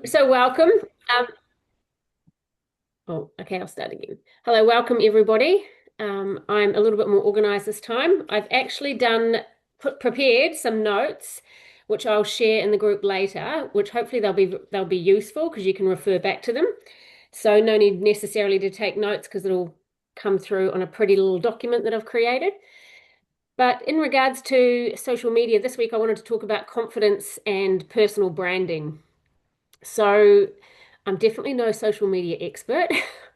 So welcome. Um, okay, I'll start again. Hello, welcome everybody. I'm a little bit more organized this time. I've actually prepared some notes, which I'll share in the group later, which hopefully they'll be useful because you can refer back to them. So no need necessarily to take notes because it'll come through on a pretty little document that I've created. But in regards to social media, this week I wanted to talk about confidence and personal branding. So I'm definitely no social media expert.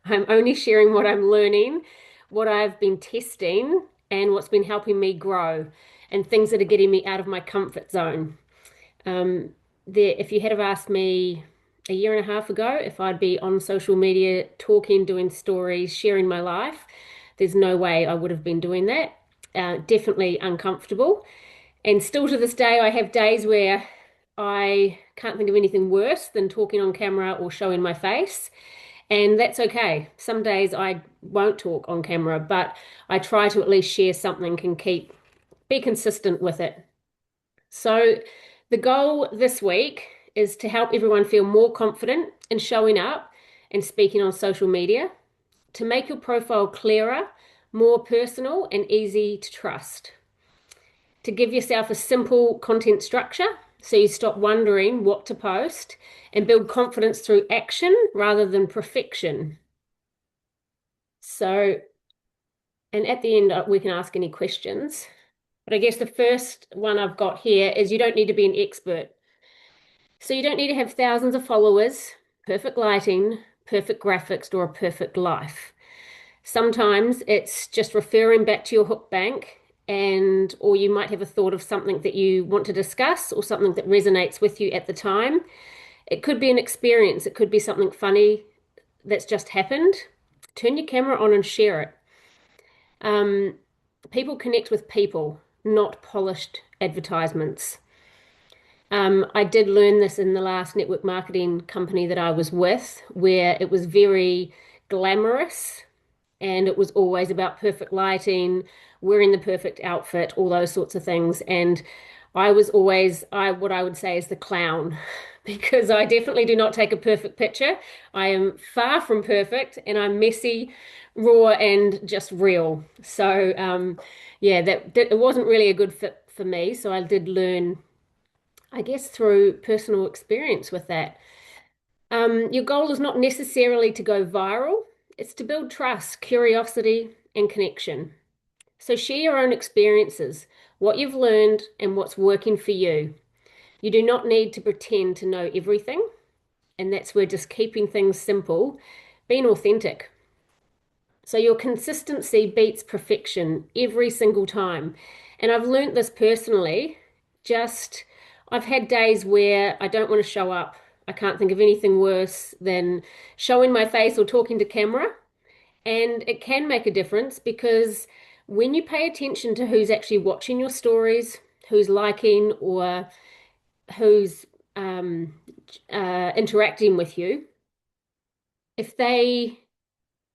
I'm only sharing what I'm learning, what I've been testing, and what's been helping me grow, and things that are getting me out of my comfort zone. If you had have asked me a year and a half ago if I'd be on social media talking, doing stories, sharing my life, there's no way I would have been doing that. Definitely uncomfortable. And still to this day, I have days where I can't think of anything worse than talking on camera or showing my face. And that's okay. Some days I won't talk on camera, but I try to at least share something and be consistent with it. So the goal this week is to help everyone feel more confident in showing up and speaking on social media, to make your profile clearer, more personal, and easy to trust, to give yourself a simple content structure so you stop wondering what to post and build confidence through action rather than perfection. So, and at the end, we can ask any questions. But I guess the first one I've got here is you don't need to be an expert. So you don't need to have thousands of followers, perfect lighting, perfect graphics, or a perfect life. Sometimes it's just referring back to your hook bank and or you might have a thought of something that you want to discuss or something that resonates with you at the time. It could be an experience, it could be something funny that's just happened. Turn your camera on and share it. Um, People connect with people, not polished advertisements. I did learn this in the last network marketing company that I was with, where it was very glamorous and it was always about perfect lighting, wearing the perfect outfit, all those sorts of things. And I was always what I would say is the clown because I definitely do not take a perfect picture. I am far from perfect and I'm messy, raw, and just real. So yeah, that it wasn't really a good fit for me. So I did learn, I guess, through personal experience with that. Your goal is not necessarily to go viral, it's to build trust, curiosity, and connection. So share your own experiences, what you've learned, and what's working for you. You do not need to pretend to know everything, and that's where just keeping things simple, being authentic. So your consistency beats perfection every single time. And I've learnt this personally. Just, I've had days where I don't want to show up. I can't think of anything worse than showing my face or talking to camera. And it can make a difference because when you pay attention to who's actually watching your stories, who's liking or who's interacting with you, if they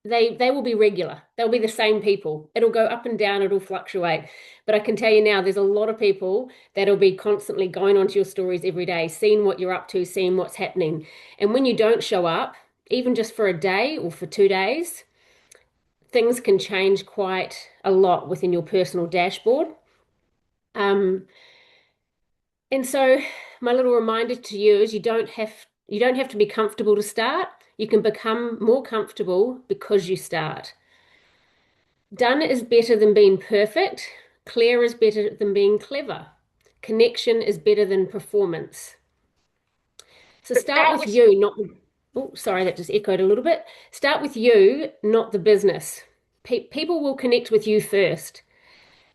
will be regular. They'll be the same people. It'll go up and down, it'll fluctuate. But I can tell you now, there's a lot of people that'll be constantly going onto your stories every day, seeing what you're up to, seeing what's happening. And when you don't show up, even just for a day or for 2 days, things can change quite a lot within your personal dashboard. Um, and so my little reminder to you is you don't have to be comfortable to start. You can become more comfortable because you start. Done is better than being perfect. Clear is better than being clever. Connection is better than performance. So start with you, not oh, sorry, that just echoed a little bit. Start with you, not the business. People will connect with you first.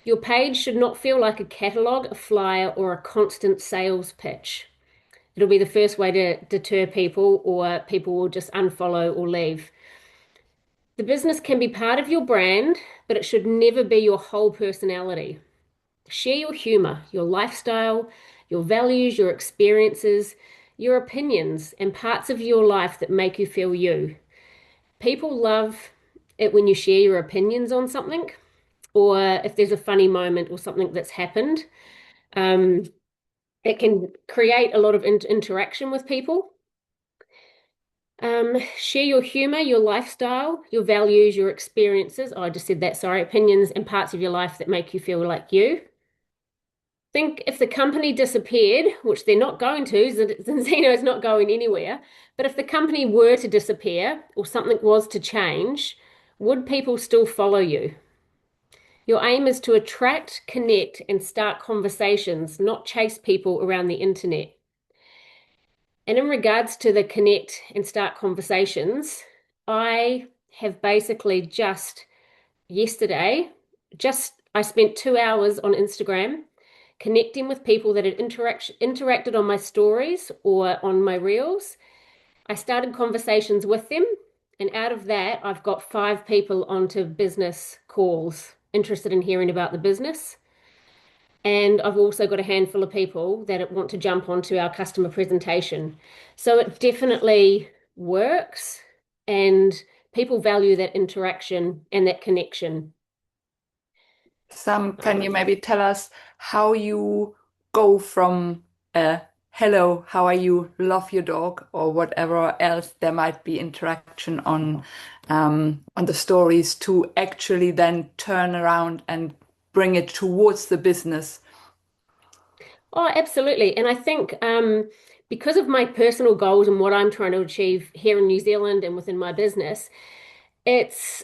Your page should not feel like a catalog, a flyer, or a constant sales pitch. It'll be the first way to deter people, or people will just unfollow or leave. The business can be part of your brand, but it should never be your whole personality. Share your humor, your lifestyle, your values, your experiences, your opinions, and parts of your life that make you feel you. People love it when you share your opinions on something, or if there's a funny moment or something that's happened. Um, it can create a lot of interaction with people. Share your humor, your lifestyle, your values, your experiences. Oh, I just said that, sorry. Opinions and parts of your life that make you feel like you. Think if the company disappeared, which they're not going to, Zinzino is not going anywhere, but if the company were to disappear or something was to change, would people still follow you? Your aim is to attract, connect, and start conversations, not chase people around the internet. And in regards to the connect and start conversations, I have basically just yesterday, I spent 2 hours on Instagram connecting with people that had interacted on my stories or on my reels. I started conversations with them, and out of that, I've got 5 people onto business calls interested in hearing about the business. And I've also got a handful of people that want to jump onto our customer presentation. So it definitely works, and people value that interaction and that connection. Can Um, you maybe tell us how you go from hello, how are you, love your dog, or whatever else there might be interaction on the stories to actually then turn around and bring it towards the business? oh, absolutely. And I think because of my personal goals and what I'm trying to achieve here in New Zealand and within my business,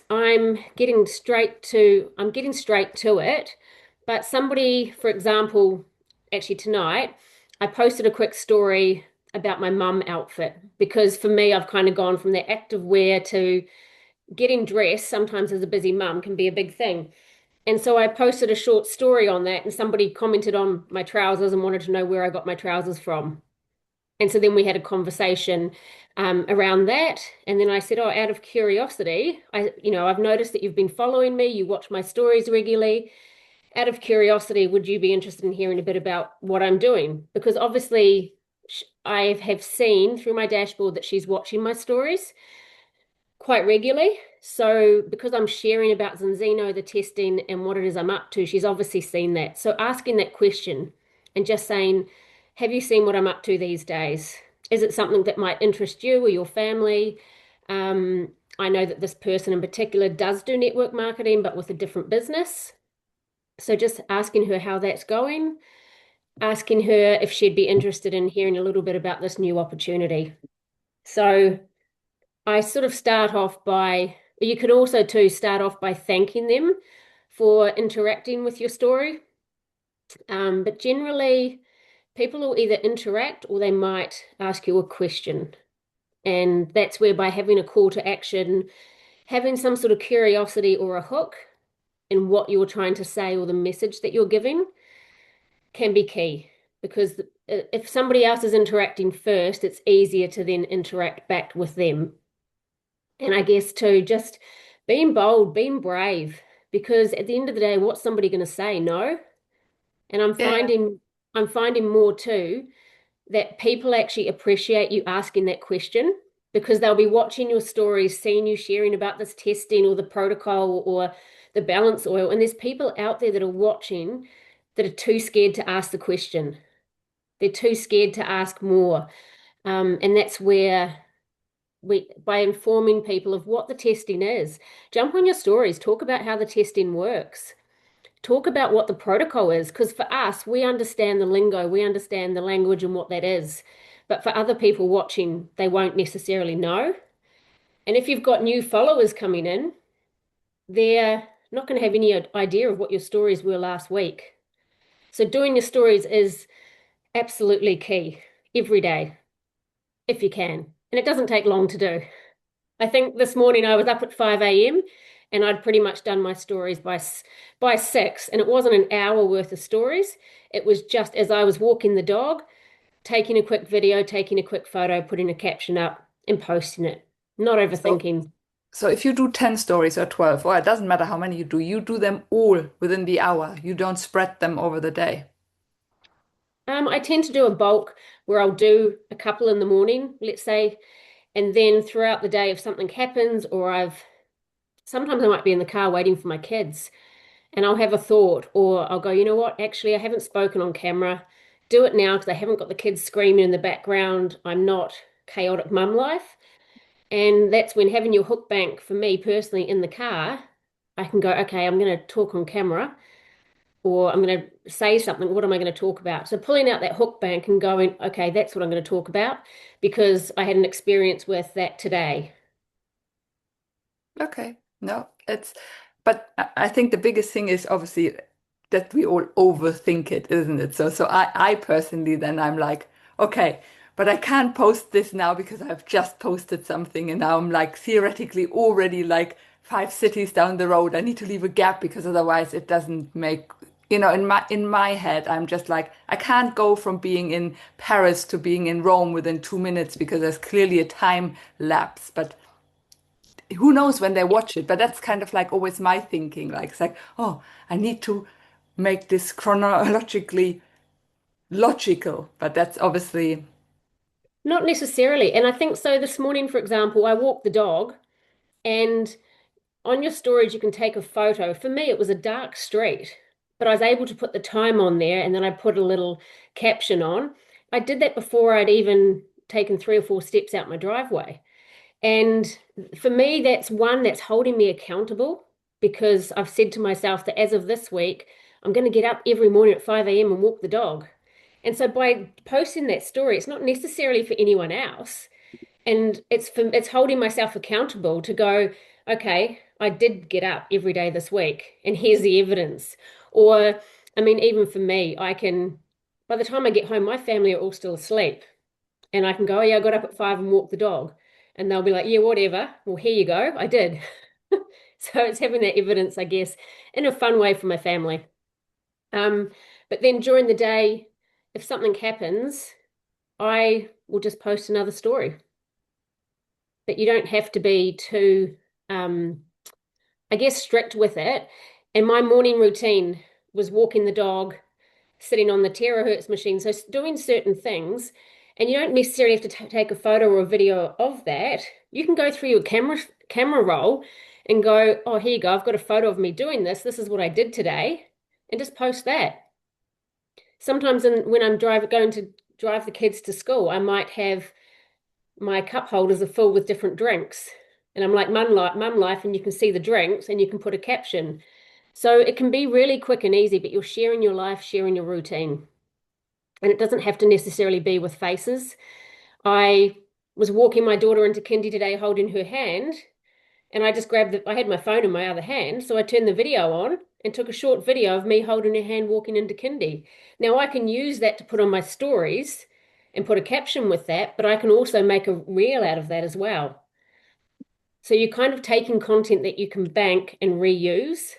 I'm getting straight to it. But somebody, for example, actually tonight, I posted a quick story about my mum outfit because for me, I've kind of gone from the active wear to getting dressed sometimes as a busy mum can be a big thing. And so I posted a short story on that, and somebody commented on my trousers and wanted to know where I got my trousers from. And so then we had a conversation around that. And then I said, "Oh, out of curiosity, I've noticed that you've been following me. You watch my stories regularly. Out of curiosity, would you be interested in hearing a bit about what I'm doing?" Because obviously, I have seen through my dashboard that she's watching my stories quite regularly. So because I'm sharing about Zinzino, the testing, and what it is I'm up to, she's obviously seen that. So asking that question and just saying, have you seen what I'm up to these days? Is it something that might interest you or your family? I know that this person in particular does do network marketing, but with a different business. So just asking her how that's going, asking her if she'd be interested in hearing a little bit about this new opportunity. So I sort of start off by, you could also too start off by thanking them for interacting with your story. But generally, people will either interact or they might ask you a question. And that's where by having a call to action, having some sort of curiosity or a hook in what you're trying to say or the message that you're giving can be key. Because if somebody else is interacting first, it's easier to then interact back with them. And I guess too, just being bold, being brave, because at the end of the day, what's somebody going to say? No. And Yeah, I'm finding more too that people actually appreciate you asking that question because they'll be watching your stories, seeing you sharing about this testing or the protocol or the balance oil. And there's people out there that are watching that are too scared to ask the question. They're too scared to ask more. And that's where by informing people of what the testing is. Jump on your stories, talk about how the testing works. Talk about what the protocol is, because for us, we understand the lingo, we understand the language and what that is. But for other people watching, they won't necessarily know. And if you've got new followers coming in, they're not going to have any idea of what your stories were last week. So doing your stories is absolutely key every day, if you can. And it doesn't take long to do. I think this morning I was up at 5 a.m. and I'd pretty much done my stories by 6, and it wasn't an hour worth of stories. It was just as I was walking the dog, taking a quick video, taking a quick photo, putting a caption up and posting it. Not so overthinking. so if you do 10 stories or 12, or it doesn't matter how many you do them all within the hour. You don't spread them over the day. I tend to do a bulk where I'll do a couple in the morning, let's say, and then throughout the day if something happens or sometimes I might be in the car waiting for my kids and I'll have a thought, or I'll go, you know what? Actually, I haven't spoken on camera. Do it now because I haven't got the kids screaming in the background. I'm not chaotic mum life. And that's when having your hook bank for me personally in the car, I can go, okay, I'm going to talk on camera or I'm going to say something. What am I going to talk about? So pulling out that hook bank and going, okay, that's what I'm going to talk about because I had an experience with that today. Okay. No, but I think the biggest thing is obviously that we all overthink it, isn't it? So I personally then I'm like, okay, but I can't post this now because I've just posted something and now I'm like theoretically already like 5 cities down the road. I need to leave a gap because otherwise it doesn't make, in my head, I'm just like, I can't go from being in Paris to being in Rome within 2 minutes because there's clearly a time lapse. But who knows when they watch it, but that's kind of like always my thinking. Like it's like, oh, I need to make this chronologically logical, but that's obviously Not necessarily. And I think so this morning, for example, I walked the dog and on your storage, you can take a photo. For me, it was a dark street, but I was able to put the time on there and then I put a little caption on. I did that before I'd even taken 3 or 4 steps out my driveway. And for me, that's one that's holding me accountable because I've said to myself that as of this week, I'm going to get up every morning at 5 a.m. and walk the dog. And so by posting that story, it's not necessarily for anyone else. And it's holding myself accountable to go, okay, I did get up every day this week, and here's the evidence. Or, I mean, even for me, by the time I get home, my family are all still asleep. And I can go, oh, yeah, I got up at 5 and walked the dog. And they'll be like, yeah, whatever. Well, here you go. I did. So it's having that evidence, I guess, in a fun way for my family. Um, but then during the day, if something happens, I will just post another story. But you don't have to be too, um, I guess, strict with it. And my morning routine was walking the dog, sitting on the terahertz machine. So doing certain things, and you don't necessarily have to take a photo or a video of that. You can go through your camera roll and go, oh, here you go. I've got a photo of me doing this. This is what I did today, and just post that. Sometimes when I'm going to drive the kids to school, I might have my cup holders are full with different drinks. And I'm like, mum life, and you can see the drinks and you can put a caption. So it can be really quick and easy, but you're sharing your life, sharing your routine. And it doesn't have to necessarily be with faces. I was walking my daughter into kindy today holding her hand, and I just I had my phone in my other hand, so I turned the video on and took a short video of me holding her hand walking into kindy. Now I can use that to put on my stories and put a caption with that, but I can also make a reel out of that as well. So you're kind of taking content that you can bank and reuse.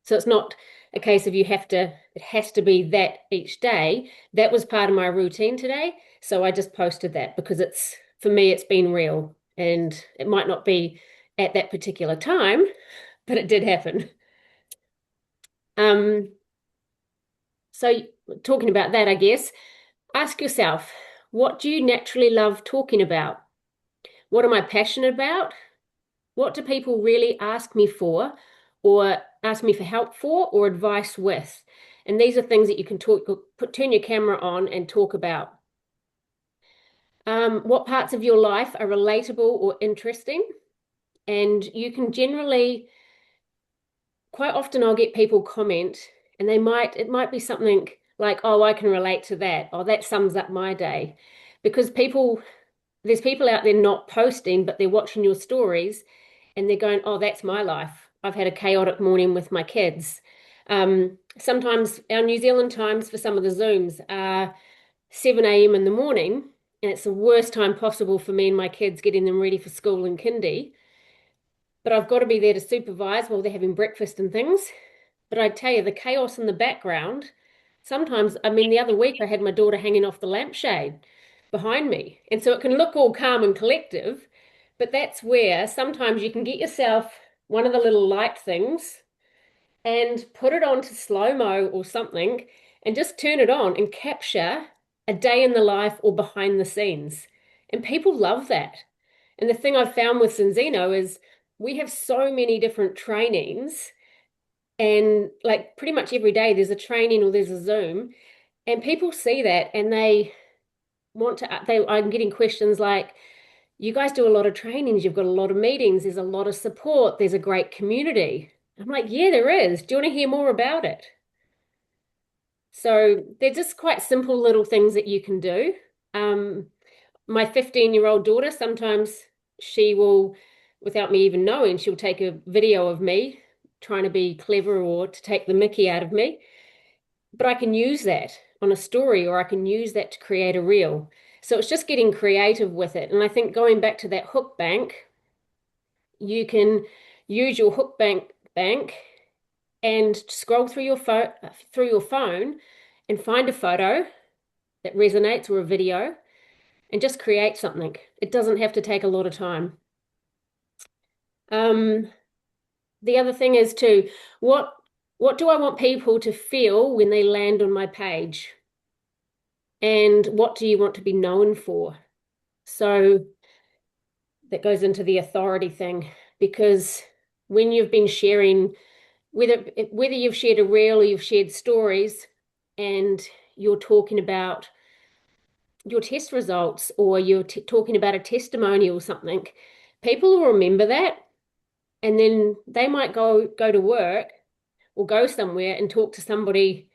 So it's not a case of it has to be that each day. That was part of my routine today. So I just posted that because for me, it's been real and it might not be at that particular time, but it did happen. Um, so talking about that, I guess, ask yourself, what do you naturally love talking about? What am I passionate about? What do people really ask me for or ask me for help for or advice with? And these are things that you can turn your camera on and talk about. What parts of your life are relatable or interesting? And you can generally, quite often I'll get people comment and it might be something like, oh, I can relate to that. Oh, that sums up my day. Because there's people out there not posting, but they're watching your stories and they're going, oh, that's my life. I've had a chaotic morning with my kids. Sometimes our New Zealand times for some of the Zooms are 7 a.m. in the morning, and it's the worst time possible for me and my kids getting them ready for school and kindy. But I've got to be there to supervise while they're having breakfast and things. But I tell you, the chaos in the background, sometimes, I mean, the other week I had my daughter hanging off the lampshade behind me. And so it can look all calm and collective, but that's where sometimes you can get yourself one of the little light things and put it on to slow-mo or something and just turn it on and capture a day in the life or behind the scenes. And people love that. And the thing I've found with Zinzino is we have so many different trainings and like pretty much every day there's a training or there's a Zoom and people see that and they I'm getting questions like, you guys do a lot of trainings, you've got a lot of meetings, there's a lot of support, there's a great community. I'm like, yeah, there is. Do you want to hear more about it? So they're just quite simple little things that you can do. Um, my 15-year-old daughter, sometimes she will, without me even knowing, she'll take a video of me trying to be clever or to take the mickey out of me. But I can use that on a story or I can use that to create a reel. So it's just getting creative with it. And I think going back to that hook bank, you can use your hook bank and scroll through your phone and find a photo that resonates or a video and just create something. It doesn't have to take a lot of time. Um, the other thing is too, what what do I want people to feel when they land on my page? And what do you want to be known for? So that goes into the authority thing because when you've been sharing, whether you've shared a reel or you've shared stories and you're talking about your test results or you're talking about a testimony or something, people will remember that and then they might go to work or go somewhere and talk to somebody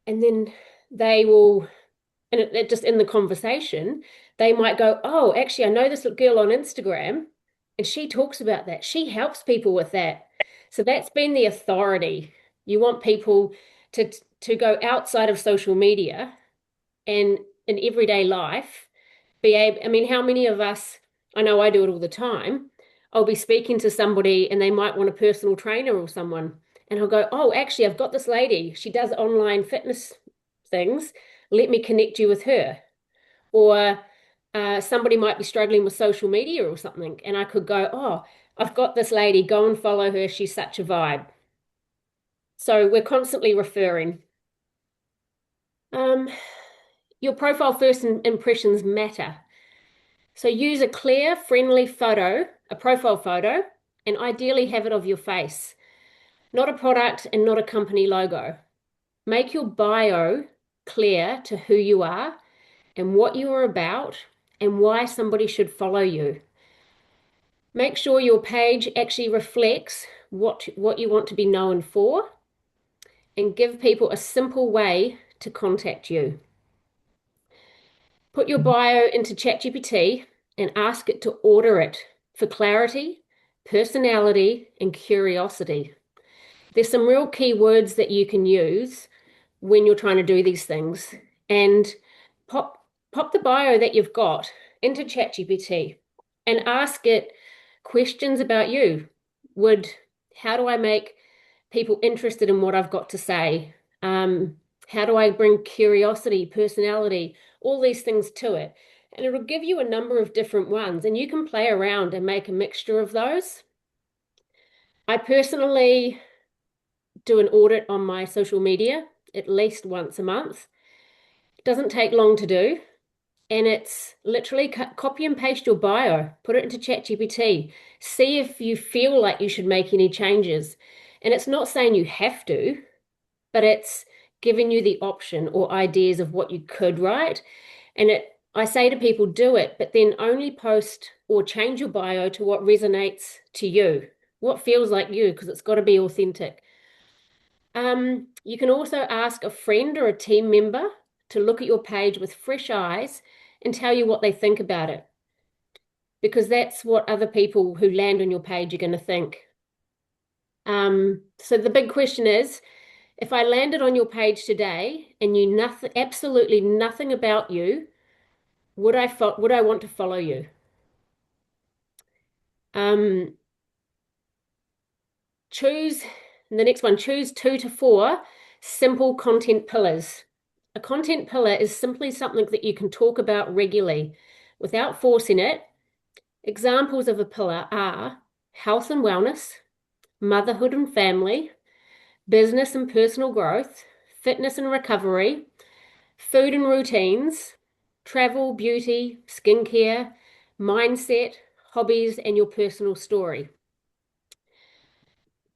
and then they will and it just in the conversation, they might go, oh, actually, I know this girl on Instagram, and she talks about that. She helps people with that. So that's been the authority. You want people to to go outside of social media and in everyday life, be able, I mean, how many of us, I know I do it all the time. I'll be speaking to somebody and they might want a personal trainer or someone. And I'll go, oh, actually, I've got this lady. She does online fitness things. Let me connect you with her. Or somebody might be struggling with social media or something. And I could go, oh, I've got this lady. Go and follow her. She's such a vibe. So we're constantly referring. Um, your profile first impressions matter. So use a clear, friendly photo, a profile photo, and ideally have it of your face, not a product and not a company logo. Make your bio clear to who you are and what you are about and why somebody should follow you. Make sure your page actually reflects what you want to be known for and give people a simple way to contact you. Put your bio into ChatGPT and ask it to order it for clarity, personality, and curiosity. There's some real key words that you can use when you're trying to do these things. And pop the bio that you've got into ChatGPT and ask it questions about you. How do I make people interested in what I've got to say? How do I bring curiosity, personality, all these things to it? And it'll give you a number of different ones, and you can play around and make a mixture of those. I personally do an audit on my social media at least once a month. It doesn't take long to do. And it's literally copy and paste your bio, put it into ChatGPT, see if you feel like you should make any changes. And it's not saying you have to, but it's giving you the option or ideas of what you could write. And I say to people, do it, but then only post or change your bio to what resonates to you, what feels like you, because it's got to be authentic. You can also ask a friend or a team member to look at your page with fresh eyes and tell you what they think about it, because that's what other people who land on your page are going to think. So the big question is, if I landed on your page today and knew nothing, absolutely nothing about you, would I want to follow you? Um, choose the next one, choose 2 to 4 simple content pillars. A content pillar is simply something that you can talk about regularly without forcing it. Examples of a pillar are health and wellness, motherhood and family, business and personal growth, fitness and recovery, food and routines, travel, beauty, skincare, mindset, hobbies, and your personal story.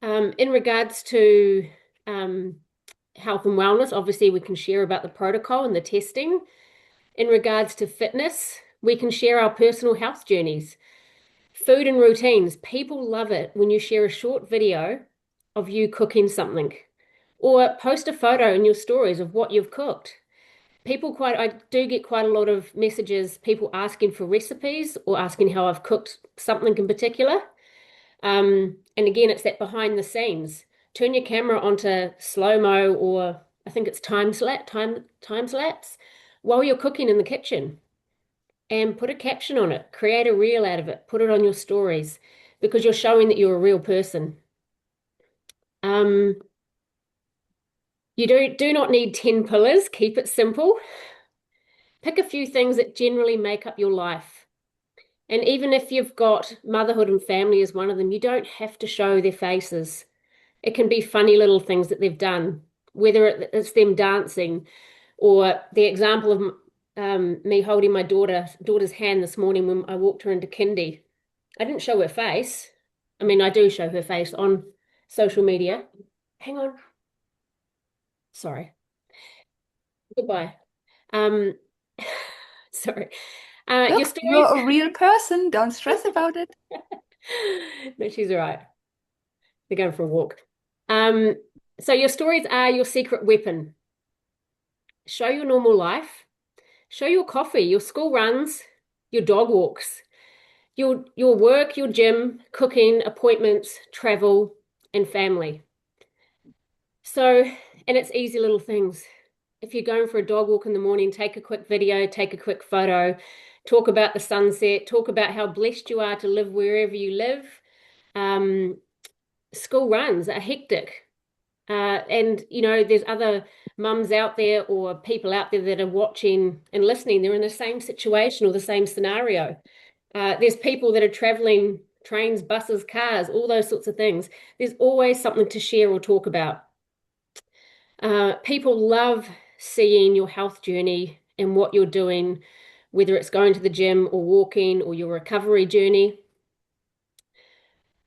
In regards to health and wellness, obviously we can share about the protocol and the testing. In regards to fitness, We can share our personal health journeys, food and routines. People love it when you share a short video of you cooking something or post a photo in your stories of what you've cooked. I do get quite a lot of messages, people asking for recipes or asking how I've cooked something in particular. And again, it's that behind the scenes. Turn your camera onto slow-mo, or I think it's time lapse while you're cooking in the kitchen, and put a caption on it. Create a reel out of it. Put it on your stories because you're showing that you're a real person. Um, you do not need 10 pillars. Keep it simple. Pick a few things that generally make up your life. And even if you've got motherhood and family as one of them, you don't have to show their faces. It can be funny little things that they've done, whether it's them dancing or the example of me holding my daughter's hand this morning when I walked her into kindy. I didn't show her face. I mean, I do show her face on social media. Hang on. Sorry. Goodbye. Um, sorry. Your Look, stories. you're a real person. Don't stress about it. No, she's all right. They're going for a walk. Um, so your stories are your secret weapon. Show your normal life. Show your coffee, your school runs, your dog walks, your work, your gym, cooking, appointments, travel, and family. So, and it's easy little things. If you're going for a dog walk in the morning, take a quick video, take a quick photo, talk about the sunset, talk about how blessed you are to live wherever you live. Um, School runs are hectic. And there's other mums out there or people out there that are watching and listening. They're in the same situation or the same scenario. There's people that are traveling, trains, buses, cars, all those sorts of things. There's always something to share or talk about. People love seeing your health journey and what you're doing, whether it's going to the gym or walking or your recovery journey.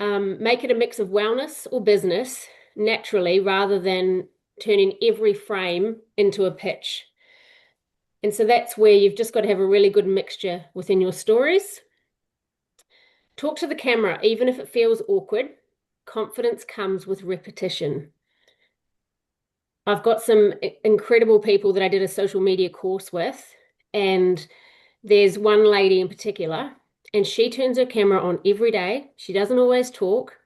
Make it a mix of wellness or business naturally rather than turning every frame into a pitch. And so that's where you've just got to have a really good mixture within your stories. Talk to the camera, even if it feels awkward. Confidence comes with repetition. I've got some incredible people that I did a social media course with, and there's one lady in particular, and she turns her camera on every day. She doesn't always talk.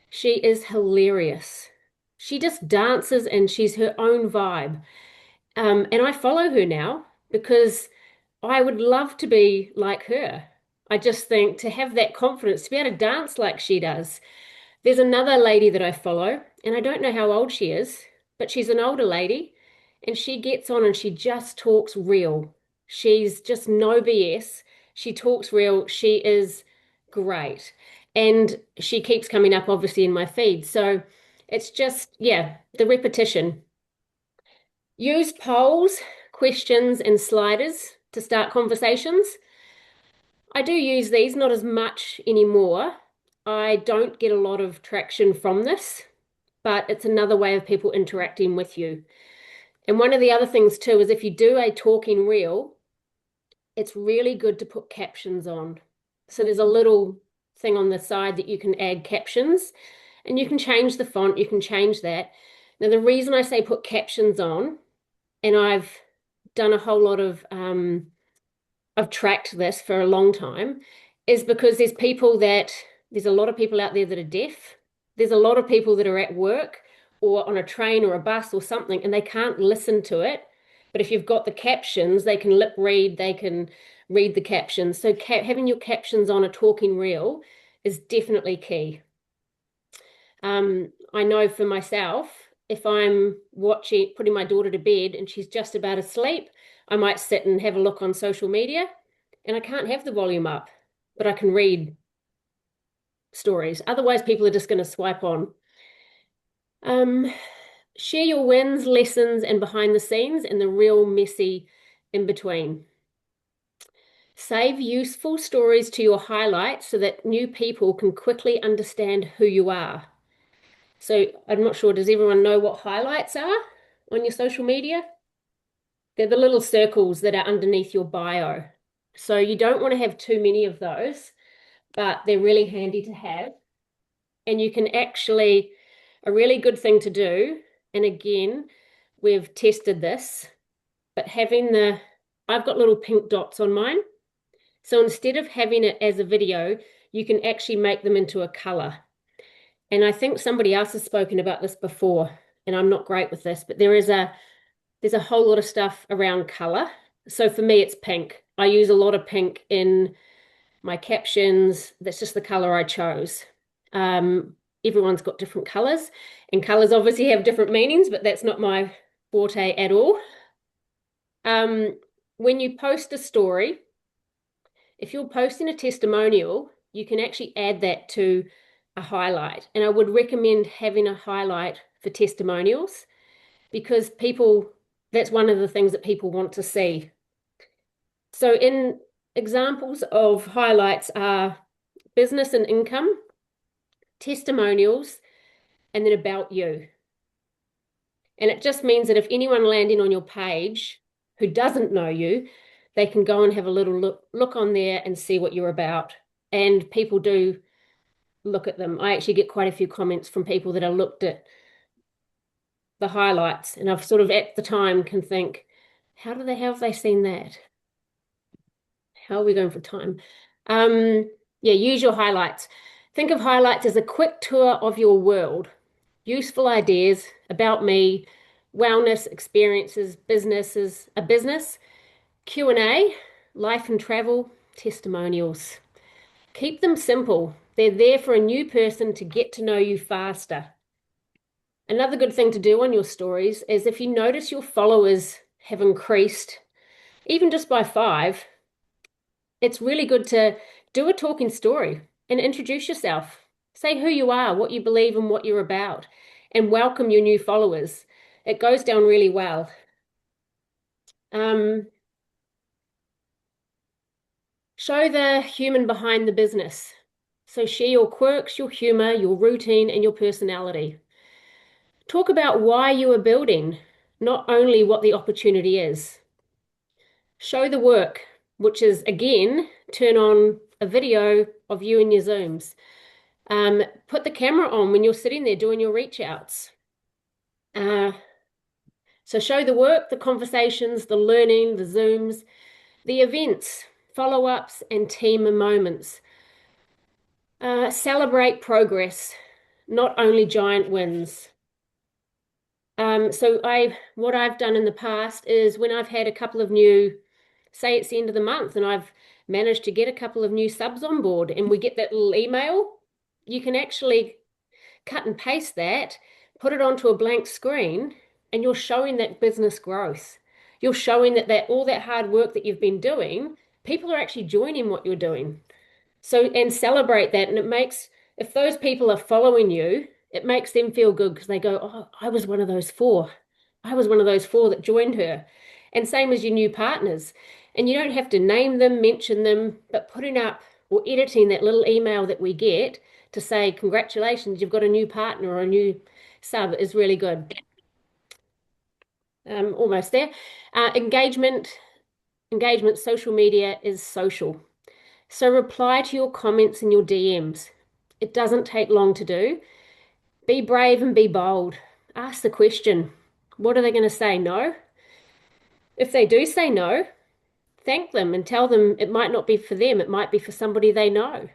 She is hilarious. She just dances and she's her own vibe. And I follow her now because I would love to be like her. I just think to have that confidence, to be able to dance like she does. There's another lady that I follow, and I don't know how old she is, but she's an older lady, and she gets on and she just talks real. She's just no BS. She talks real. She is great. And she keeps coming up, obviously, in my feed. So it's just, yeah, the repetition. Use polls, questions, and sliders to start conversations. I do use these, not as much anymore. I don't get a lot of traction from this, but it's another way of people interacting with you. And one of the other things too is if you do a talking reel, it's really good to put captions on. So there's a little thing on the side that you can add captions and you can change the font, you can change that. Now, the reason I say put captions on, and I've done a whole lot of, I've tracked this for a long time, is because there's a lot of people out there that are deaf. There's a lot of people that are at work or on a train or a bus or something, and they can't listen to it. But if you've got the captions, they can lip read, they can read the captions. So having your captions on a talking reel is definitely key. I know for myself, if I'm watching, putting my daughter to bed and she's just about asleep, I might sit and have a look on social media and I can't have the volume up, but I can read stories. Otherwise, people are just going to swipe on. Share your wins, lessons, and behind the scenes and the real messy in between. Save useful stories to your highlights so that new people can quickly understand who you are. So I'm not sure, does everyone know what highlights are on your social media? They're the little circles that are underneath your bio. So you don't want to have too many of those, but they're really handy to have. And you can actually, a really good thing to do, and again, we've tested this, but I've got little pink dots on mine. So instead of having it as a video, you can actually make them into a color. And I think somebody else has spoken about this before, and I'm not great with this, but there's a whole lot of stuff around color. So for me, it's pink. I use a lot of pink in my captions. That's just the color I chose. Everyone's got different colors, and colors obviously have different meanings, but that's not my forte at all. When you post a story, if you're posting a testimonial, you can actually add that to a highlight. And I would recommend having a highlight for testimonials because that's one of the things that people want to see. So in examples of highlights are business and income, testimonials, and then about you. And it just means that if anyone landing on your page who doesn't know you, they can go and have a little look on there and see what you're about. And people do look at them. I actually get quite a few comments from people that have looked at the highlights, and I've sort of at the time can think, how have they seen that? How are we going for time? Yeah, use your highlights. Think of highlights as a quick tour of your world, useful ideas about me, wellness, experiences, a business, Q&A, life and travel, testimonials. Keep them simple. They're there for a new person to get to know you faster. Another good thing to do on your stories is if you notice your followers have increased, even just by 5, it's really good to do a talking story and introduce yourself. Say who you are, what you believe, and what you're about, and welcome your new followers. It goes down really well. Show the human behind the business. So share your quirks, your humor, your routine, and your personality. Talk about why you are building, not only what the opportunity is. Show the work, which is again, turn on a video of you and your Zooms. Put the camera on when you're sitting there doing your reach outs. So show the work, the conversations, the learning, the Zooms, the events, follow-ups, and team moments. Celebrate progress, not only giant wins. What I've done in the past is when I've had a couple of new, say it's the end of the month, and I've managed to get a couple of new subs on board, and we get that little email, you can actually cut and paste that, put it onto a blank screen, and you're showing that business growth. You're showing that all that hard work that you've been doing, people are actually joining what you're doing. So, and celebrate that. And if those people are following you, it makes them feel good because they go, oh, I was one of those 4. I was one of those 4 that joined her. And same as your new partners. And you don't have to name them, mention them, but putting up or editing that little email that we get to say, congratulations, you've got a new partner or a new sub is really good. Almost there. Engagement, social media is social. So reply to your comments and your DMs. It doesn't take long to do. Be brave and be bold. Ask the question. What are they going to say? No? If they do say no, thank them and tell them it might not be for them. It might be for somebody they know.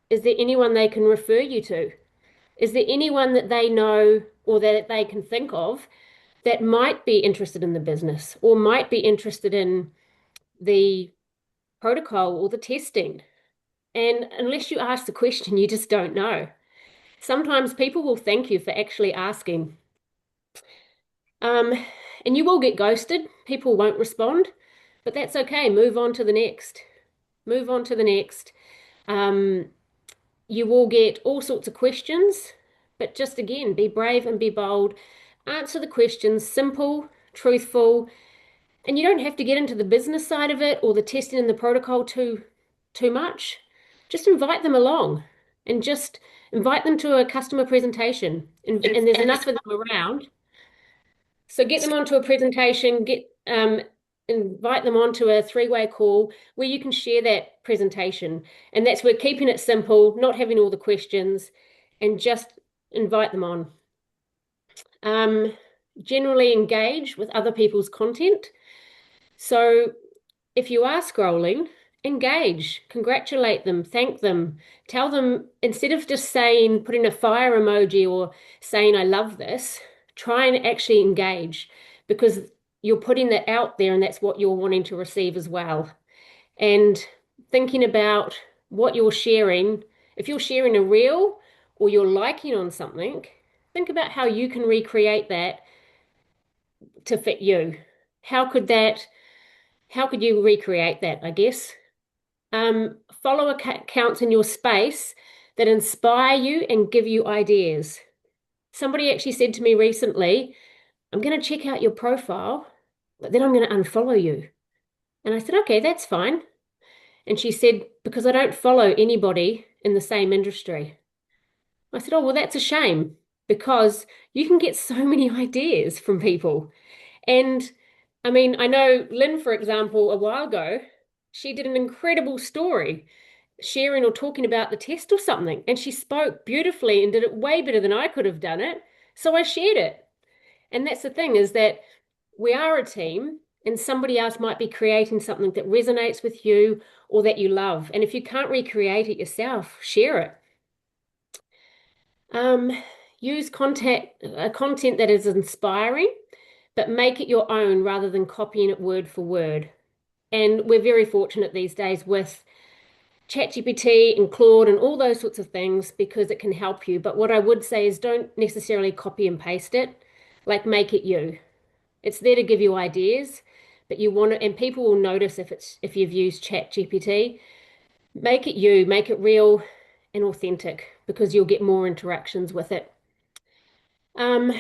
Is there anyone they can refer you to? Is there anyone that they know or that they can think of that might be interested in the business or might be interested in the protocol or the testing? And unless you ask the question, you just don't know. Sometimes people will thank you for actually asking. And you will get ghosted. People won't respond, but that's okay. Move on to the next. Move on to the next. You will get all sorts of questions, but just again, be brave and be bold. Answer the questions, simple, truthful, and you don't have to get into the business side of it or the testing and the protocol too much. Just invite them along and just invite them to a customer presentation. And there's enough of them around. So get them onto a presentation, invite them onto a three-way call where you can share that presentation. And that's where keeping it simple, not having all the questions, and just invite them on. Generally engage with other people's content. So if you are scrolling, engage, congratulate them, thank them, tell them, instead of just saying, putting a fire emoji or saying, I love this, try and actually engage, because you're putting that out there and that's what you're wanting to receive as well. And thinking about what you're sharing, if you're sharing a reel or you're liking on something, think about how you can recreate that to fit you. How could that, how could you recreate that, I guess? Follow accounts in your space that inspire you and give you ideas. Somebody actually said to me recently, I'm going to check out your profile, but then I'm going to unfollow you. And I said, okay, that's fine. And she said, because I don't follow anybody in the same industry. I said, oh, well, that's a shame because you can get so many ideas from people. And I mean, I know Lynn, for example, a while ago, she did an incredible story sharing or talking about the test or something, and she spoke beautifully and did it way better than I could have done it. So I shared it. And that's the thing, is that we are a team, and somebody else might be creating something that resonates with you or that you love. And if you can't recreate it yourself, share it. Use content that is inspiring, but make it your own rather than copying it word for word. And we're very fortunate these days with ChatGPT and Claude and all those sorts of things because it can help you. But what I would say is don't necessarily copy and paste it, like make it you. It's there to give you ideas, but you want it, and people will notice if you've used ChatGPT. Make it you, make it real and authentic because you'll get more interactions with it. Um,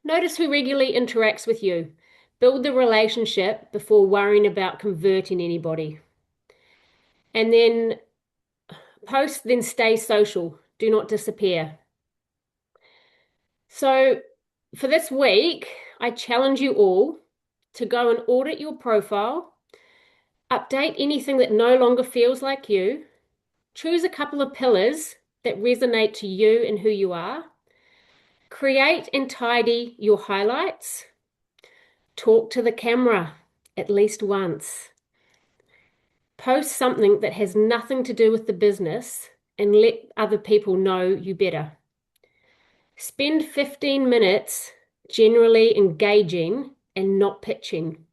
Notice who regularly interacts with you. Build the relationship before worrying about converting anybody. And then post, then stay social. Do not disappear. So for this week, I challenge you all to go and audit your profile, update anything that no longer feels like you, choose a couple of pillars that resonate to you and who you are, create and tidy your highlights, talk to the camera at least once, post something that has nothing to do with the business and let other people know you better. Spend 15 minutes generally engaging and not pitching.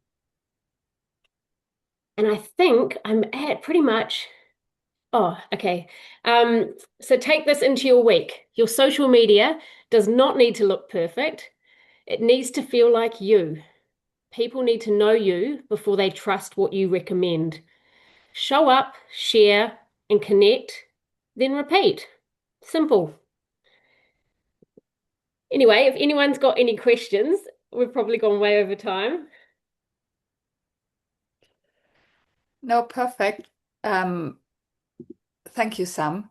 And I think I'm at pretty much, oh, okay. So take this into your week. Your social media does not need to look perfect. It needs to feel like you. People need to know you before they trust what you recommend. Show up, share, and connect, then repeat. Simple. Anyway, if anyone's got any questions, we've probably gone way over time. No, perfect. Thank you, Sam.